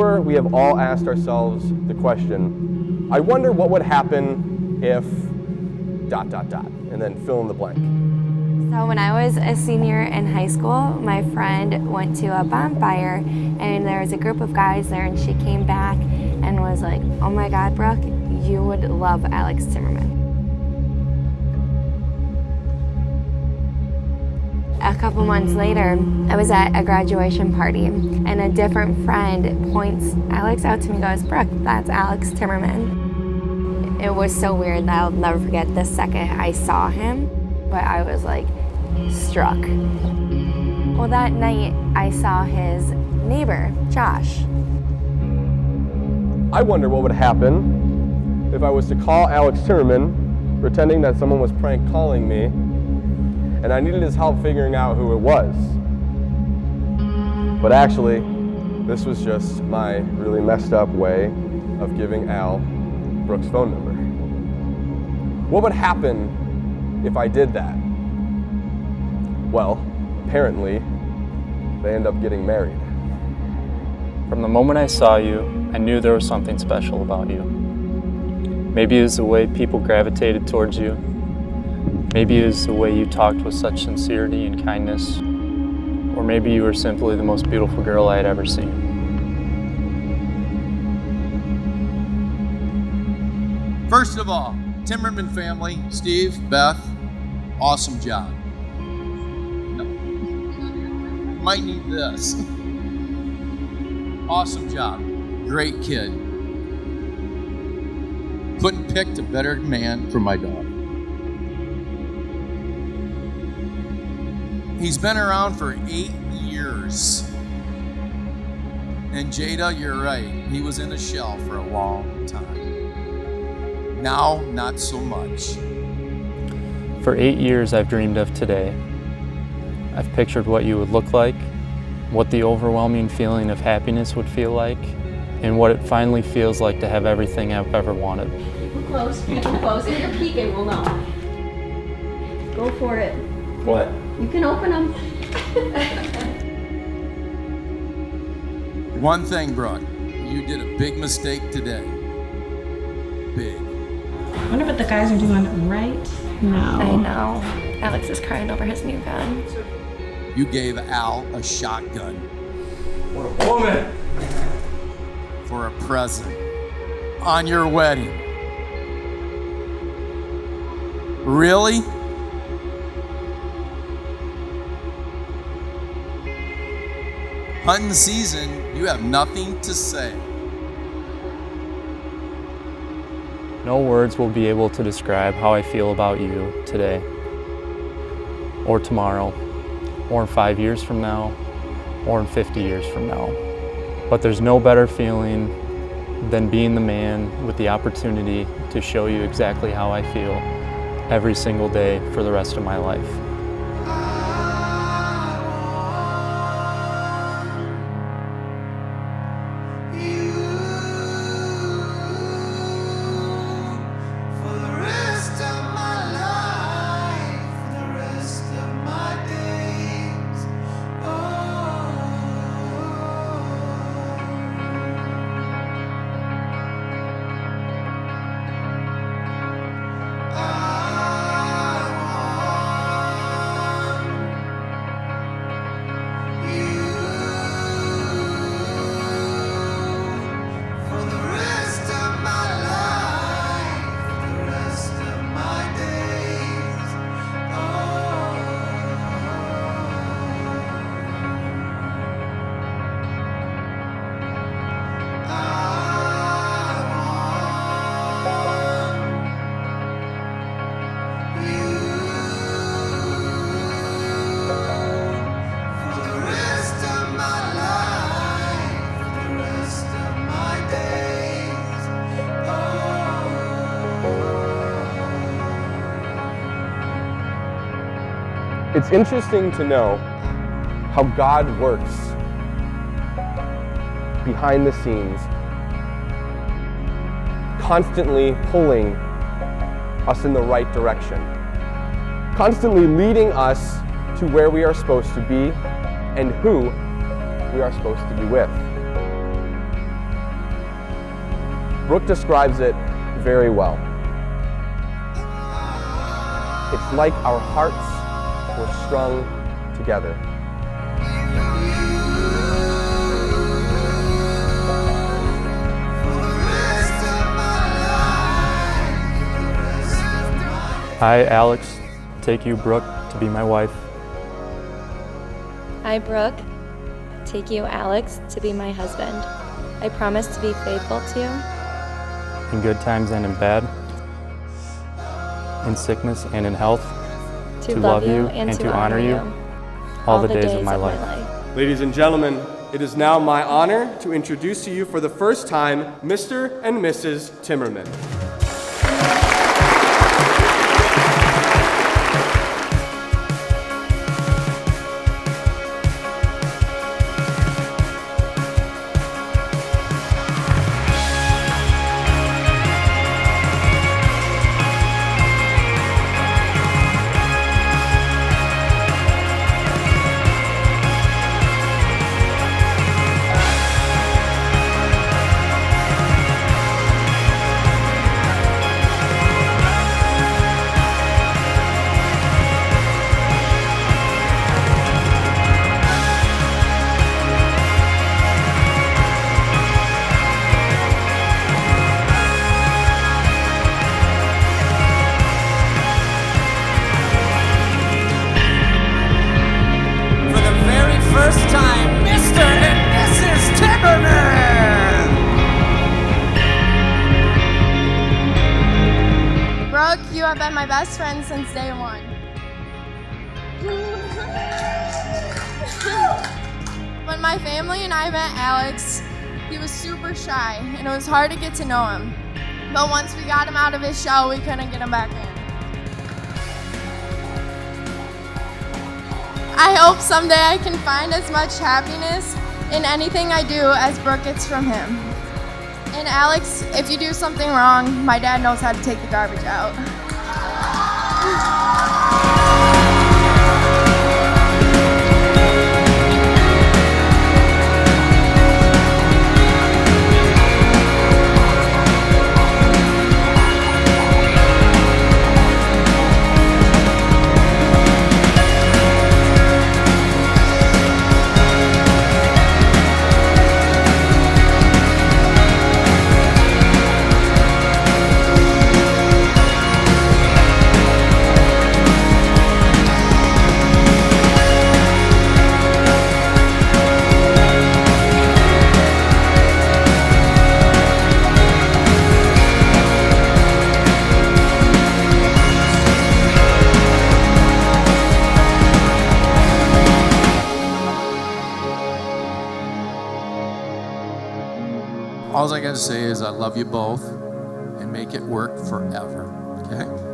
sure we have all asked ourselves the question, I wonder what would happen if ... and then fill in the blank. So when I was a senior in high school, my friend went to a bonfire and there was a group of guys there, and she came back and was like, oh my God, Brooke, you would love Alex Zimmerman. A couple months later, I was at a graduation party and a different friend points Alex out to me and goes, Brooke, that's Alex Zimmerman. It was so weird that I'll never forget the second I saw him, but I was like struck. Well, that night I saw his neighbor, Josh. I wonder what would happen if I was to call Alex Zimmerman, pretending that someone was prank calling me, and I needed his help figuring out who it was. But actually, this was just my really messed up way of giving Al Brooke's phone number. What would happen if I did that? Well, apparently, they end up getting married. From the moment I saw you, I knew there was something special about you. Maybe it was the way people gravitated towards you. Maybe it was the way you talked with such sincerity and kindness. Or maybe you were simply the most beautiful girl I had ever seen. First of all, Timmerman family, Steve, Beth, awesome job. No. Might need this. Awesome job. Great kid. Couldn't pick a better man for my dog. He's been around for 8 years. And Jada, you're right. He was in a shell for a long time. Now, not so much. For 8 years, I've dreamed of today. I've pictured what you would look like, what the overwhelming feeling of happiness would feel like, and what it finally feels like to have everything I've ever wanted. We're close. Get too close. If you're peeking, we'll know. Go for it. What? You can open them. One thing, Brooke, you did a big mistake today. Big. I wonder what the guys are doing right now. I know. Alex is crying over his new gun. You gave Al a shotgun. What a woman! For a present. On your wedding. Really? Hunting season, you have nothing to say. No words will be able to describe how I feel about you today, or tomorrow, or in 5 years from now, or in 50 years from now. But there's no better feeling than being the man with the opportunity to show you exactly how I feel every single day for the rest of my life. It's interesting to know how God works behind the scenes, constantly pulling us in the right direction, constantly leading us to where we are supposed to be and who we are supposed to be with. Brooke describes it very well. It's like our hearts were strung together. I, Alex, take you, Brooke, to be my wife. I, Brooke, take you, Alex, to be my husband. I promise to be faithful to you In good times and in bad, in sickness and in health, to love you and to honor you all the days of my life. Ladies and gentlemen, it is now my honor to introduce to you for the first time Mr. and Mrs. Timmerman. First time, Mr. and Mrs. Timmerman! Brooke, you have been my best friend since day one. When my family and I met Alex, he was super shy, and it was hard to get to know him. But once we got him out of his shell, we couldn't get him back in. I hope someday I can find as much happiness in anything I do as Brooke gets from him. And Alex, if you do something wrong, my dad knows how to take the garbage out. All I gotta say is I love you both and make it work forever, okay?